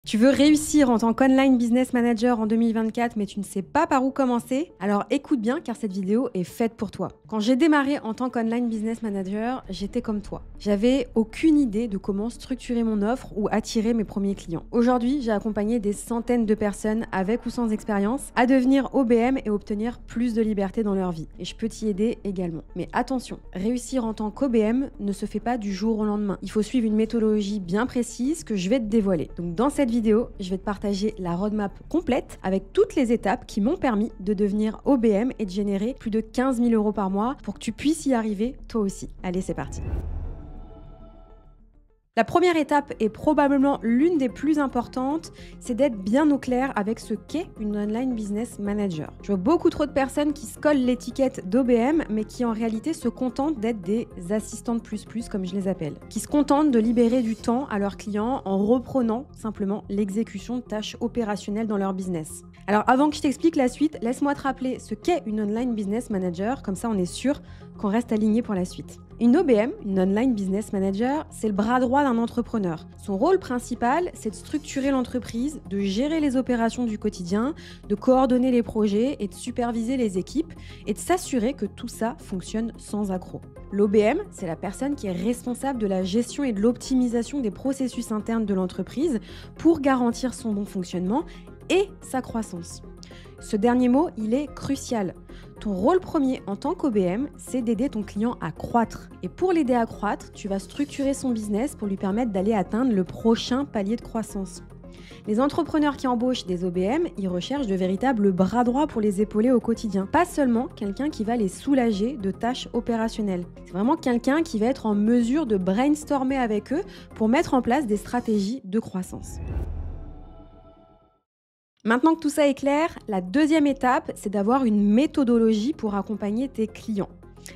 Tu veux réussir en tant qu'online business manager en 2024, mais tu ne sais pas par où commencer? Alors écoute bien car cette vidéo est faite pour toi. Quand j'ai démarré en tant qu'online business manager, j'étais comme toi. J'avais aucune idée de comment structurer mon offre ou attirer mes premiers clients. Aujourd'hui, j'ai accompagné des centaines de personnes avec ou sans expérience à devenir OBM et obtenir plus de liberté dans leur vie. Et je peux t'y aider également. Mais attention, réussir en tant qu'OBM ne se fait pas du jour au lendemain. Il faut suivre une méthodologie bien précise que je vais te dévoiler. Donc dans cette vidéo, je vais te partager la roadmap complète avec toutes les étapes qui m'ont permis de devenir OBM et de générer plus de 15 000 € par mois pour que tu puisses y arriver toi aussi. Allez, c'est parti. La première étape est probablement l'une des plus importantes, c'est d'être bien au clair avec ce qu'est une online business manager. Je vois beaucoup trop de personnes qui se collent l'étiquette d'OBM, mais qui en réalité se contentent d'être des assistantes plus comme je les appelle, qui se contentent de libérer du temps à leurs clients en reprenant simplement l'exécution de tâches opérationnelles dans leur business. Alors avant que je t'explique la suite, laisse-moi te rappeler ce qu'est une online business manager, comme ça on est sûr qu'on reste aligné pour la suite. Une OBM, une online business manager, c'est le bras droit d'un entrepreneur. Son rôle principal, c'est de structurer l'entreprise, de gérer les opérations du quotidien, de coordonner les projets et de superviser les équipes et de s'assurer que tout ça fonctionne sans accroc. L'OBM, c'est la personne qui est responsable de la gestion et de l'optimisation des processus internes de l'entreprise pour garantir son bon fonctionnement et sa croissance. Ce dernier mot, il est crucial. Ton rôle premier en tant qu'OBM, c'est d'aider ton client à croître. Et pour l'aider à croître, tu vas structurer son business pour lui permettre d'aller atteindre le prochain palier de croissance. Les entrepreneurs qui embauchent des OBM, ils recherchent de véritables bras droits pour les épauler au quotidien. Pas seulement quelqu'un qui va les soulager de tâches opérationnelles. C'est vraiment quelqu'un qui va être en mesure de brainstormer avec eux pour mettre en place des stratégies de croissance. Maintenant que tout ça est clair, la deuxième étape, c'est d'avoir une méthodologie pour accompagner tes clients.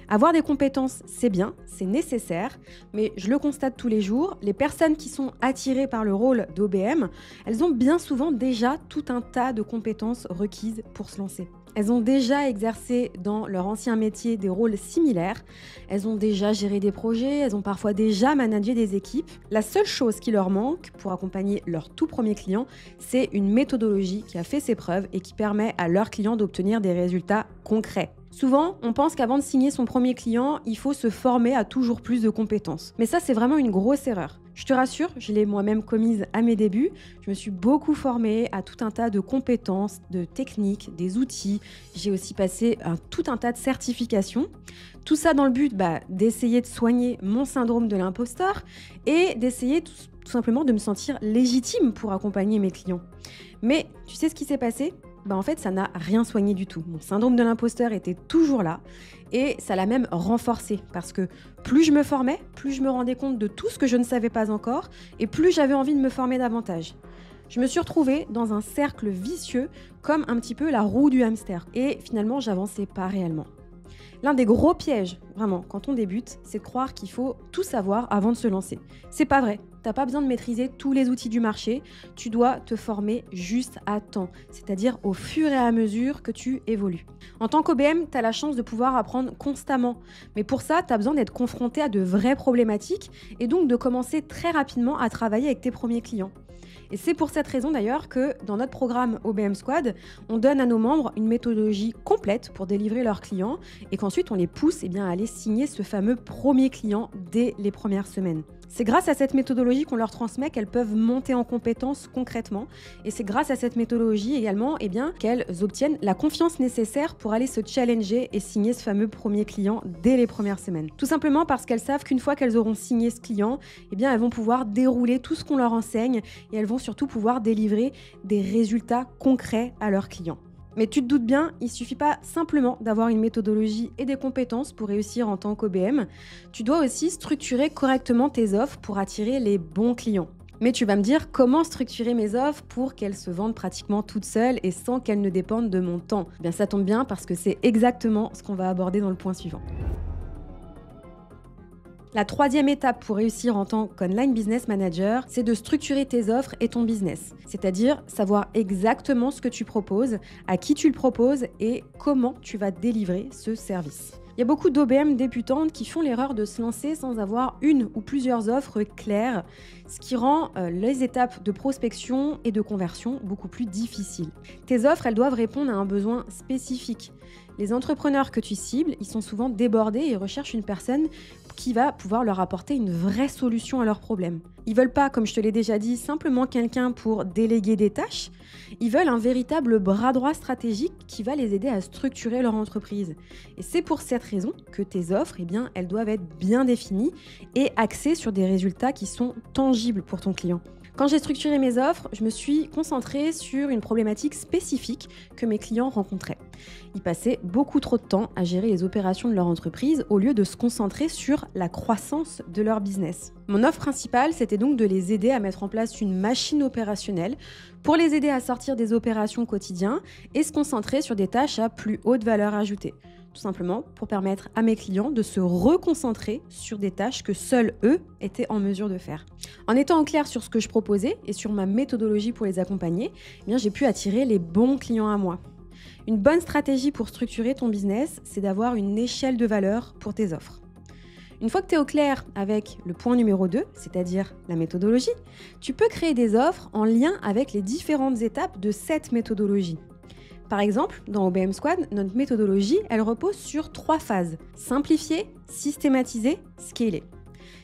Avoir des compétences, c'est bien, c'est nécessaire, mais je le constate tous les jours, les personnes qui sont attirées par le rôle d'OBM, elles ont bien souvent déjà tout un tas de compétences requises pour se lancer. Elles ont déjà exercé dans leur ancien métier des rôles similaires, elles ont déjà géré des projets, elles ont parfois déjà managé des équipes. La seule chose qui leur manque pour accompagner leur tout premier client, c'est une méthodologie qui a fait ses preuves et qui permet à leurs clients d'obtenir des résultats concrets. Souvent, on pense qu'avant de signer son premier client, il faut se former à toujours plus de compétences. Mais ça, c'est vraiment une grosse erreur. Je te rassure, je l'ai moi-même commise à mes débuts. Je me suis beaucoup formée à tout un tas de compétences, de techniques, des outils. J'ai aussi passé tout un tas de certifications. Tout ça dans le but d'essayer de soigner mon syndrome de l'imposteur et d'essayer tout simplement de me sentir légitime pour accompagner mes clients. Mais tu sais ce qui s'est passé ? En fait, ça n'a rien soigné du tout. Mon syndrome de l'imposteur était toujours là et ça l'a même renforcé parce que plus je me formais, plus je me rendais compte de tout ce que je ne savais pas encore et plus j'avais envie de me former davantage. Je me suis retrouvée dans un cercle vicieux comme un petit peu la roue du hamster et finalement, j'avançais pas réellement. L'un des gros pièges, vraiment, quand on débute, c'est de croire qu'il faut tout savoir avant de se lancer. C'est pas vrai. T'as pas besoin de maîtriser tous les outils du marché. Tu dois te former juste à temps, c'est-à-dire au fur et à mesure que tu évolues. En tant qu'OBM, t'as la chance de pouvoir apprendre constamment. Mais pour ça, t'as besoin d'être confronté à de vraies problématiques et donc de commencer très rapidement à travailler avec tes premiers clients. Et c'est pour cette raison d'ailleurs que dans notre programme OBM Squad, on donne à nos membres une méthodologie complète pour délivrer leurs clients et qu'ensuite on les pousse à aller signer ce fameux premier client dès les premières semaines. C'est grâce à cette méthodologie qu'on leur transmet qu'elles peuvent monter en compétences concrètement et c'est grâce à cette méthodologie également qu'elles obtiennent la confiance nécessaire pour aller se challenger et signer ce fameux premier client dès les premières semaines. Tout simplement parce qu'elles savent qu'une fois qu'elles auront signé ce client, elles vont pouvoir dérouler tout ce qu'on leur enseigne et elles vont surtout pouvoir délivrer des résultats concrets à leurs clients. Mais tu te doutes bien, il ne suffit pas simplement d'avoir une méthodologie et des compétences pour réussir en tant qu'OBM. Tu dois aussi structurer correctement tes offres pour attirer les bons clients. Mais tu vas me dire comment structurer mes offres pour qu'elles se vendent pratiquement toutes seules et sans qu'elles ne dépendent de mon temps. Ça tombe bien parce que c'est exactement ce qu'on va aborder dans le point suivant. La troisième étape pour réussir en tant qu'online business manager, c'est de structurer tes offres et ton business. C'est-à-dire savoir exactement ce que tu proposes, à qui tu le proposes et comment tu vas délivrer ce service. Il y a beaucoup d'OBM débutantes qui font l'erreur de se lancer sans avoir une ou plusieurs offres claires, ce qui rend les étapes de prospection et de conversion beaucoup plus difficiles. Tes offres, elles doivent répondre à un besoin spécifique. Les entrepreneurs que tu cibles, ils sont souvent débordés et recherchent une personne qui va pouvoir leur apporter une vraie solution à leurs problèmes. Ils veulent pas, comme je te l'ai déjà dit, simplement quelqu'un pour déléguer des tâches. Ils veulent un véritable bras droit stratégique qui va les aider à structurer leur entreprise. Et c'est pour cette raison que tes offres, elles doivent être bien définies et axées sur des résultats qui sont tangibles pour ton client. Quand j'ai structuré mes offres, je me suis concentrée sur une problématique spécifique que mes clients rencontraient. Ils passaient beaucoup trop de temps à gérer les opérations de leur entreprise au lieu de se concentrer sur la croissance de leur business. Mon offre principale, c'était donc de les aider à mettre en place une machine opérationnelle pour les aider à sortir des opérations quotidiennes et se concentrer sur des tâches à plus haute valeur ajoutée. Tout simplement pour permettre à mes clients de se reconcentrer sur des tâches que seuls eux étaient en mesure de faire. En étant au clair sur ce que je proposais et sur ma méthodologie pour les accompagner, j'ai pu attirer les bons clients à moi. Une bonne stratégie pour structurer ton business, c'est d'avoir une échelle de valeur pour tes offres. Une fois que tu es au clair avec le point numéro 2, c'est-à-dire la méthodologie, tu peux créer des offres en lien avec les différentes étapes de cette méthodologie. Par exemple, dans OBM Squad, notre méthodologie, elle repose sur 3 phases. Simplifier, systématiser, scaler.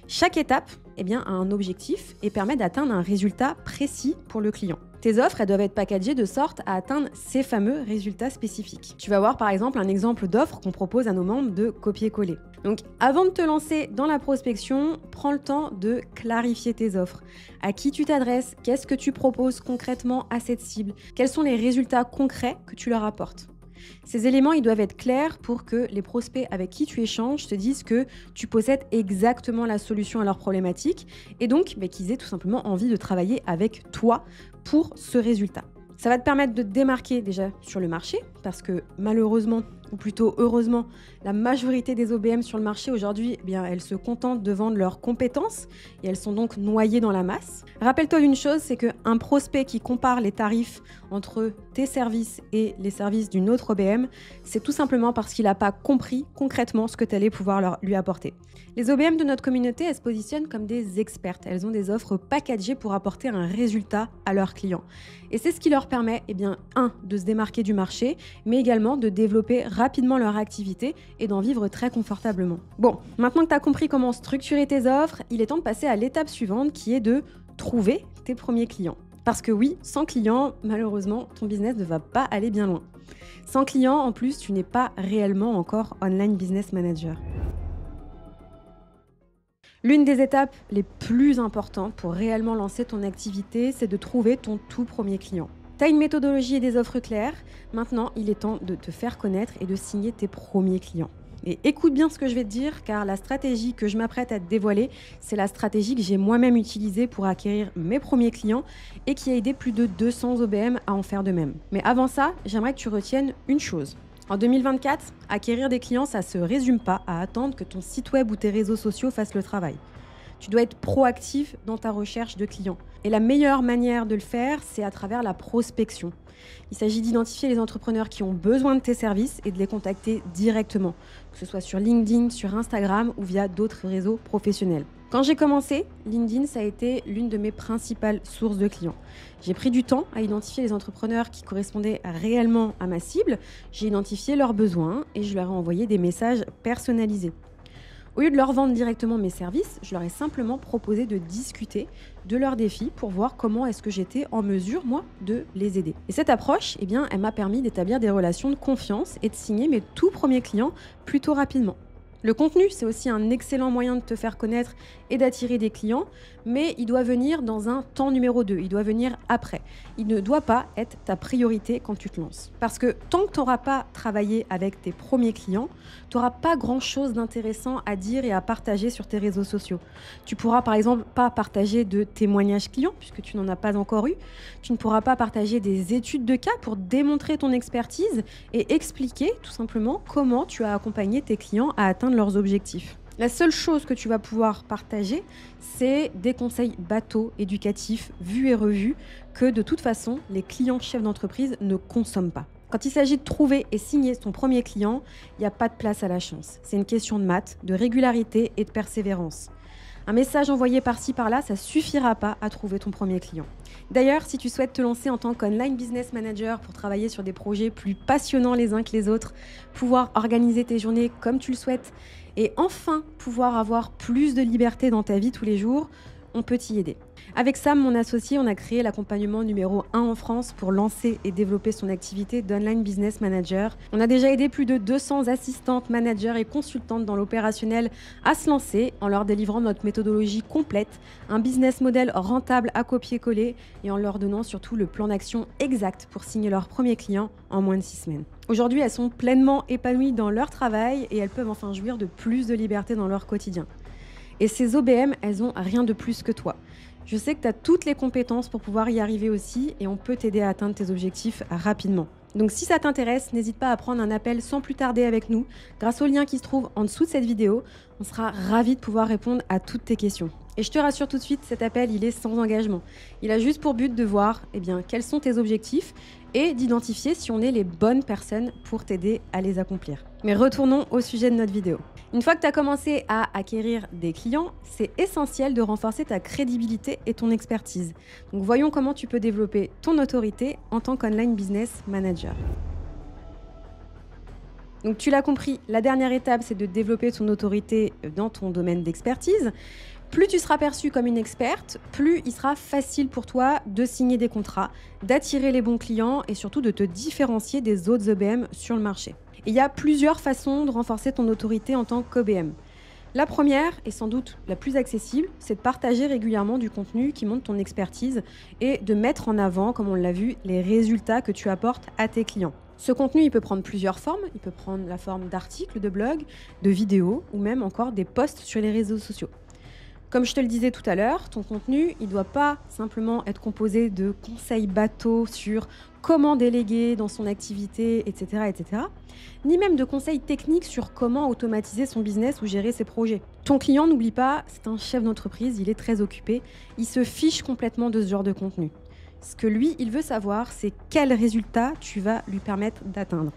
Chaque étape a un objectif et permet d'atteindre un résultat précis pour le client. Tes offres, elles doivent être packagées de sorte à atteindre ces fameux résultats spécifiques. Tu vas voir par exemple un exemple d'offre qu'on propose à nos membres de copier-coller. Donc avant de te lancer dans la prospection, prends le temps de clarifier tes offres. À qui tu t'adresses? Qu'est-ce que tu proposes concrètement à cette cible? Quels sont les résultats concrets que tu leur apportes? Ces éléments, ils doivent être clairs pour que les prospects avec qui tu échanges te disent que tu possèdes exactement la solution à leurs problématiques et donc qu'ils aient tout simplement envie de travailler avec toi pour ce résultat. Ça va te permettre de te démarquer déjà sur le marché parce que malheureusement, ou plutôt heureusement, la majorité des OBM sur le marché aujourd'hui, elles se contentent de vendre leurs compétences et elles sont donc noyées dans la masse. Rappelle-toi d'une chose, c'est qu'un prospect qui compare les tarifs entre tes services et les services d'une autre OBM, c'est tout simplement parce qu'il n'a pas compris concrètement ce que tu allais pouvoir lui apporter. Les OBM de notre communauté, elles se positionnent comme des expertes. Elles ont des offres packagées pour apporter un résultat à leurs clients. Et c'est ce qui leur permet, de se démarquer du marché, mais également de développer rapidement leur activité et d'en vivre très confortablement. Bon, maintenant que tu as compris comment structurer tes offres, il est temps de passer à l'étape suivante qui est de trouver tes premiers clients. Parce que oui, sans clients, malheureusement, ton business ne va pas aller bien loin. Sans clients, en plus, tu n'es pas réellement encore online business manager. L'une des étapes les plus importantes pour réellement lancer ton activité, c'est de trouver ton tout premier client. Tu as une méthodologie et des offres claires. Maintenant, il est temps de te faire connaître et de signer tes premiers clients. Et écoute bien ce que je vais te dire, car la stratégie que je m'apprête à te dévoiler, c'est la stratégie que j'ai moi-même utilisée pour acquérir mes premiers clients et qui a aidé plus de 200 OBM à en faire de même. Mais avant ça, j'aimerais que tu retiennes une chose. En 2024, acquérir des clients, ça ne se résume pas à attendre que ton site web ou tes réseaux sociaux fassent le travail. Tu dois être proactif dans ta recherche de clients. Et la meilleure manière de le faire, c'est à travers la prospection. Il s'agit d'identifier les entrepreneurs qui ont besoin de tes services et de les contacter directement, que ce soit sur LinkedIn, sur Instagram ou via d'autres réseaux professionnels. Quand j'ai commencé, LinkedIn, ça a été l'une de mes principales sources de clients. J'ai pris du temps à identifier les entrepreneurs qui correspondaient réellement à ma cible, j'ai identifié leurs besoins et je leur ai envoyé des messages personnalisés. Au lieu de leur vendre directement mes services, je leur ai simplement proposé de discuter de leurs défis pour voir comment est-ce que j'étais en mesure, moi, de les aider. Et cette approche, elle m'a permis d'établir des relations de confiance et de signer mes tout premiers clients plutôt rapidement. Le contenu, c'est aussi un excellent moyen de te faire connaître et d'attirer des clients, mais il doit venir dans un temps numéro 2, il doit venir après. Il ne doit pas être ta priorité quand tu te lances. Parce que tant que tu n'auras pas travaillé avec tes premiers clients, tu n'auras pas grand-chose d'intéressant à dire et à partager sur tes réseaux sociaux. Tu pourras par exemple pas partager de témoignages clients, puisque tu n'en as pas encore eu. Tu ne pourras pas partager des études de cas pour démontrer ton expertise et expliquer tout simplement comment tu as accompagné tes clients à atteindre leurs objectifs. La seule chose que tu vas pouvoir partager, c'est des conseils bateaux, éducatifs, vus et revus, que de toute façon, les clients chefs d'entreprise ne consomment pas. Quand il s'agit de trouver et signer ton premier client, il n'y a pas de place à la chance. C'est une question de maths, de régularité et de persévérance. Un message envoyé par-ci par-là, ça suffira pas à trouver ton premier client. D'ailleurs, si tu souhaites te lancer en tant qu'online business manager pour travailler sur des projets plus passionnants les uns que les autres, pouvoir organiser tes journées comme tu le souhaites et enfin pouvoir avoir plus de liberté dans ta vie tous les jours, on peut t'y aider. Avec Sam, mon associé, on a créé l'accompagnement numéro 1 en France pour lancer et développer son activité d'online business manager. On a déjà aidé plus de 200 assistantes, managers et consultantes dans l'opérationnel à se lancer en leur délivrant notre méthodologie complète, un business model rentable à copier-coller et en leur donnant surtout le plan d'action exact pour signer leur premier client en moins de 6 semaines. Aujourd'hui, elles sont pleinement épanouies dans leur travail et elles peuvent enfin jouir de plus de liberté dans leur quotidien. Et ces OBM, elles ont rien de plus que toi. Je sais que tu as toutes les compétences pour pouvoir y arriver aussi et on peut t'aider à atteindre tes objectifs rapidement. Donc si ça t'intéresse, n'hésite pas à prendre un appel sans plus tarder avec nous. Grâce au lien qui se trouve en dessous de cette vidéo, on sera ravis de pouvoir répondre à toutes tes questions. Et je te rassure tout de suite, cet appel, il est sans engagement. Il a juste pour but de voir quels sont tes objectifs et d'identifier si on est les bonnes personnes pour t'aider à les accomplir. Mais retournons au sujet de notre vidéo. Une fois que tu as commencé à acquérir des clients, c'est essentiel de renforcer ta crédibilité et ton expertise. Donc voyons comment tu peux développer ton autorité en tant qu'online business manager. Donc tu l'as compris, la dernière étape, c'est de développer ton autorité dans ton domaine d'expertise. Plus tu seras perçue comme une experte, plus il sera facile pour toi de signer des contrats, d'attirer les bons clients et surtout de te différencier des autres OBM sur le marché. Et il y a plusieurs façons de renforcer ton autorité en tant qu'OBM. La première, et sans doute la plus accessible, c'est de partager régulièrement du contenu qui montre ton expertise et de mettre en avant, comme on l'a vu, les résultats que tu apportes à tes clients. Ce contenu, il peut prendre plusieurs formes. Il peut prendre la forme d'articles, de blogs, de vidéos ou même encore des posts sur les réseaux sociaux. Comme je te le disais tout à l'heure, ton contenu, il ne doit pas simplement être composé de conseils bateaux sur comment déléguer dans son activité, etc., ni même de conseils techniques sur comment automatiser son business ou gérer ses projets. Ton client, n'oublie pas, c'est un chef d'entreprise, il est très occupé, il se fiche complètement de ce genre de contenu. Ce que lui, il veut savoir, c'est quels résultats tu vas lui permettre d'atteindre.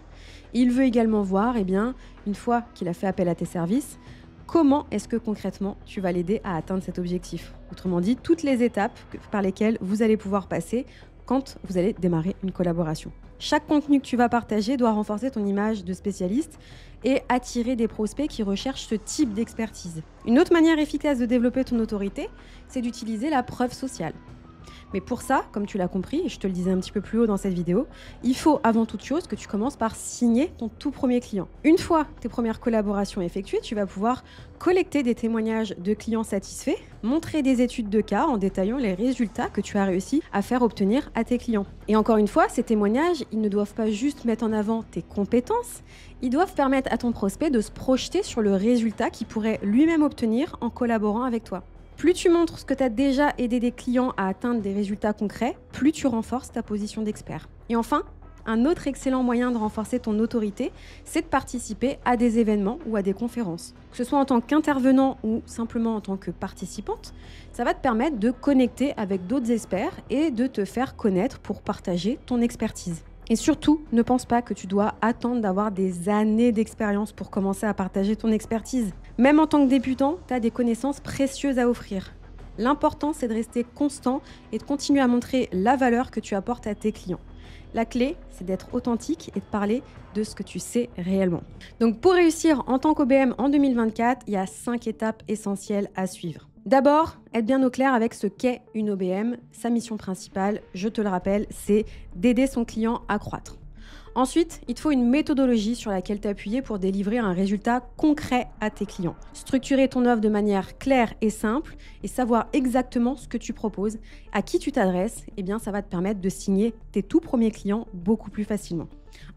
Il veut également voir, une fois qu'il a fait appel à tes services, comment est-ce que concrètement tu vas l'aider à atteindre cet objectif. Autrement dit, toutes les étapes par lesquelles vous allez pouvoir passer quand vous allez démarrer une collaboration. Chaque contenu que tu vas partager doit renforcer ton image de spécialiste et attirer des prospects qui recherchent ce type d'expertise. Une autre manière efficace de développer ton autorité, c'est d'utiliser la preuve sociale. Mais pour ça, comme tu l'as compris, et je te le disais un petit peu plus haut dans cette vidéo, il faut avant toute chose que tu commences par signer ton tout premier client. Une fois tes premières collaborations effectuées, tu vas pouvoir collecter des témoignages de clients satisfaits, montrer des études de cas en détaillant les résultats que tu as réussi à faire obtenir à tes clients. Et encore une fois, ces témoignages, ils ne doivent pas juste mettre en avant tes compétences, ils doivent permettre à ton prospect de se projeter sur le résultat qu'il pourrait lui-même obtenir en collaborant avec toi. Plus tu montres ce que tu as déjà aidé des clients à atteindre des résultats concrets, plus tu renforces ta position d'expert. Et enfin, un autre excellent moyen de renforcer ton autorité, c'est de participer à des événements ou à des conférences. Que ce soit en tant qu'intervenant ou simplement en tant que participante, ça va te permettre de connecter avec d'autres experts et de te faire connaître pour partager ton expertise. Et surtout, ne pense pas que tu dois attendre d'avoir des années d'expérience pour commencer à partager ton expertise. Même en tant que débutant, tu as des connaissances précieuses à offrir. L'important, c'est de rester constant et de continuer à montrer la valeur que tu apportes à tes clients. La clé, c'est d'être authentique et de parler de ce que tu sais réellement. Donc pour réussir en tant qu'OBM en 2024, il y a 5 étapes essentielles à suivre. D'abord, être bien au clair avec ce qu'est une OBM. Sa mission principale, je te le rappelle, c'est d'aider son client à croître. Ensuite, il te faut une méthodologie sur laquelle t'appuyer pour délivrer un résultat concret à tes clients. Structurer ton offre de manière claire et simple et savoir exactement ce que tu proposes, à qui tu t'adresses, ça va te permettre de signer tes tout premiers clients beaucoup plus facilement.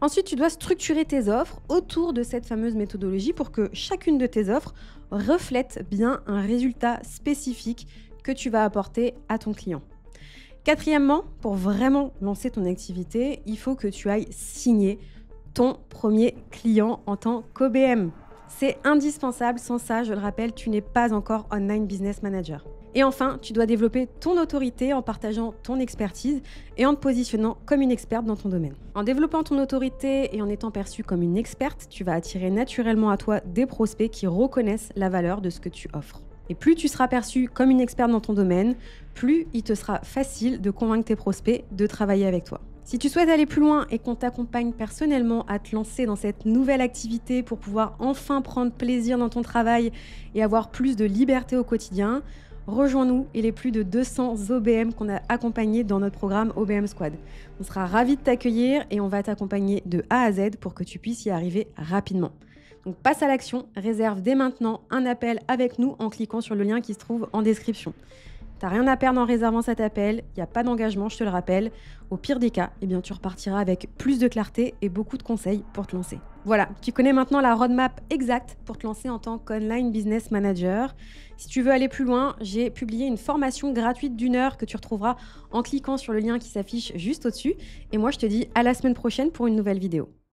Ensuite, tu dois structurer tes offres autour de cette fameuse méthodologie pour que chacune de tes offres reflète bien un résultat spécifique que tu vas apporter à ton client. Quatrièmement, pour vraiment lancer ton activité, il faut que tu ailles signer ton premier client en tant qu'OBM. C'est indispensable, sans ça, je le rappelle, tu n'es pas encore online business manager. Et enfin, tu dois développer ton autorité en partageant ton expertise et en te positionnant comme une experte dans ton domaine. En développant ton autorité et en étant perçue comme une experte, tu vas attirer naturellement à toi des prospects qui reconnaissent la valeur de ce que tu offres. Et plus tu seras perçu comme une experte dans ton domaine, plus il te sera facile de convaincre tes prospects de travailler avec toi. Si tu souhaites aller plus loin et qu'on t'accompagne personnellement à te lancer dans cette nouvelle activité pour pouvoir enfin prendre plaisir dans ton travail et avoir plus de liberté au quotidien, rejoins-nous et les plus de 200 OBM qu'on a accompagnés dans notre programme OBM Squad. On sera ravis de t'accueillir et on va t'accompagner de A à Z pour que tu puisses y arriver rapidement. Donc passe à l'action, réserve dès maintenant un appel avec nous en cliquant sur le lien qui se trouve en description. T'as rien à perdre en réservant cet appel, il n'y a pas d'engagement, je te le rappelle. Au pire des cas, tu repartiras avec plus de clarté et beaucoup de conseils pour te lancer. Voilà, tu connais maintenant la roadmap exacte pour te lancer en tant qu'online business manager. Si tu veux aller plus loin, j'ai publié une formation gratuite d'1 heure que tu retrouveras en cliquant sur le lien qui s'affiche juste au-dessus. Et moi, je te dis à la semaine prochaine pour une nouvelle vidéo.